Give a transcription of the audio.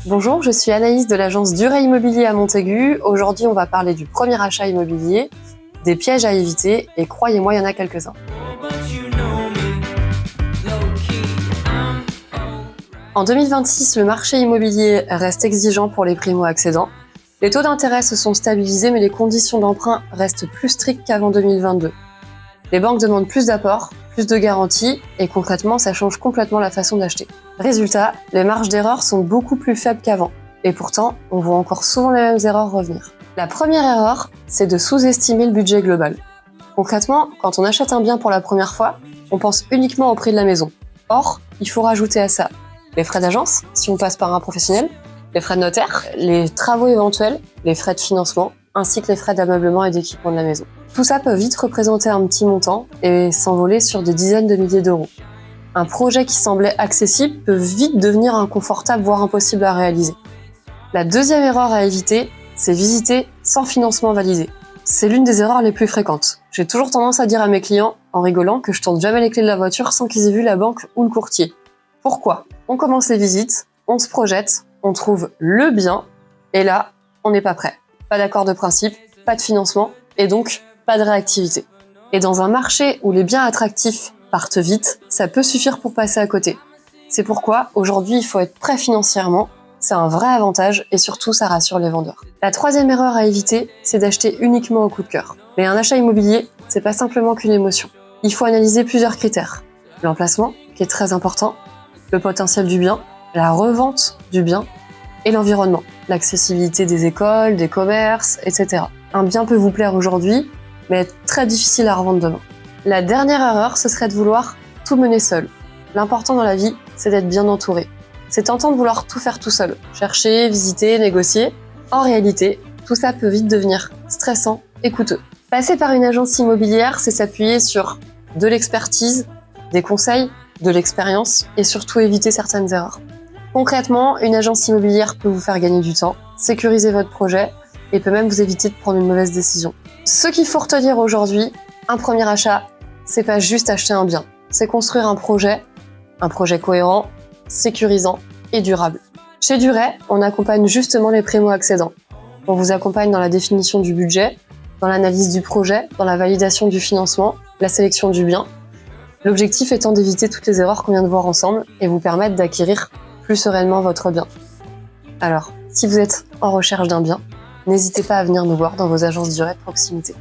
Bonjour, je suis Anaïs de l'agence Duret Immobilier à Montaigu. Aujourd'hui, on va parler du premier achat immobilier, des pièges à éviter et croyez-moi, il y en a quelques-uns. En 2026, le marché immobilier reste exigeant pour les primo-accédants. Les taux d'intérêt se sont stabilisés, mais les conditions d'emprunt restent plus strictes qu'avant 2022. Les banques demandent plus d'apports, plus de garanties, et concrètement, ça change complètement la façon d'acheter. Résultat, les marges d'erreur sont beaucoup plus faibles qu'avant. Et pourtant, on voit encore souvent les mêmes erreurs revenir. La première erreur, c'est de sous-estimer le budget global. Concrètement, quand on achète un bien pour la première fois, on pense uniquement au prix de la maison. Or, il faut rajouter à ça les frais d'agence, si on passe par un professionnel, les frais de notaire, les travaux éventuels, les frais de financement, ainsi que les frais d'ameublement et d'équipement de la maison. Tout ça peut vite représenter un petit montant et s'envoler sur des dizaines de milliers d'euros. Un projet qui semblait accessible peut vite devenir inconfortable, voire impossible à réaliser. La deuxième erreur à éviter, c'est visiter sans financement validé. C'est l'une des erreurs les plus fréquentes. J'ai toujours tendance à dire à mes clients, en rigolant, que je tourne jamais les clés de la voiture sans qu'ils aient vu la banque ou le courtier. Pourquoi ? On commence les visites, on se projette, on trouve le bien, et là, on n'est pas prêt. Pas d'accord de principe, pas de financement, et donc pas de réactivité. Et dans un marché où les biens attractifs partent vite, ça peut suffire pour passer à côté. C'est pourquoi, aujourd'hui, il faut être prêt financièrement, c'est un vrai avantage, et surtout, ça rassure les vendeurs. La troisième erreur à éviter, c'est d'acheter uniquement au coup de cœur. Mais un achat immobilier, c'est pas simplement qu'une émotion. Il faut analyser plusieurs critères. L'emplacement, qui est très important, le potentiel du bien, la revente du bien et l'environnement, l'accessibilité des écoles, des commerces, etc. Un bien peut vous plaire aujourd'hui, mais être très difficile à revendre demain. La dernière erreur, ce serait de vouloir tout mener seul. L'important dans la vie, c'est d'être bien entouré. C'est tentant de vouloir tout faire tout seul, chercher, visiter, négocier. En réalité, tout ça peut vite devenir stressant et coûteux. Passer par une agence immobilière, c'est s'appuyer sur de l'expertise, des conseils, de l'expérience et surtout éviter certaines erreurs. Concrètement, une agence immobilière peut vous faire gagner du temps, sécuriser votre projet et peut même vous éviter de prendre une mauvaise décision. Ce qu'il faut retenir aujourd'hui, un premier achat, c'est pas juste acheter un bien, c'est construire un projet cohérent, sécurisant et durable. Chez Duret, on accompagne justement les primo-accédants. On vous accompagne dans la définition du budget, dans l'analyse du projet, dans la validation du financement, la sélection du bien. L'objectif étant d'éviter toutes les erreurs qu'on vient de voir ensemble et vous permettre d'acquérir plus sereinement votre bien. Alors, si vous êtes en recherche d'un bien, n'hésitez pas à venir nous voir dans vos agences Duret de proximité.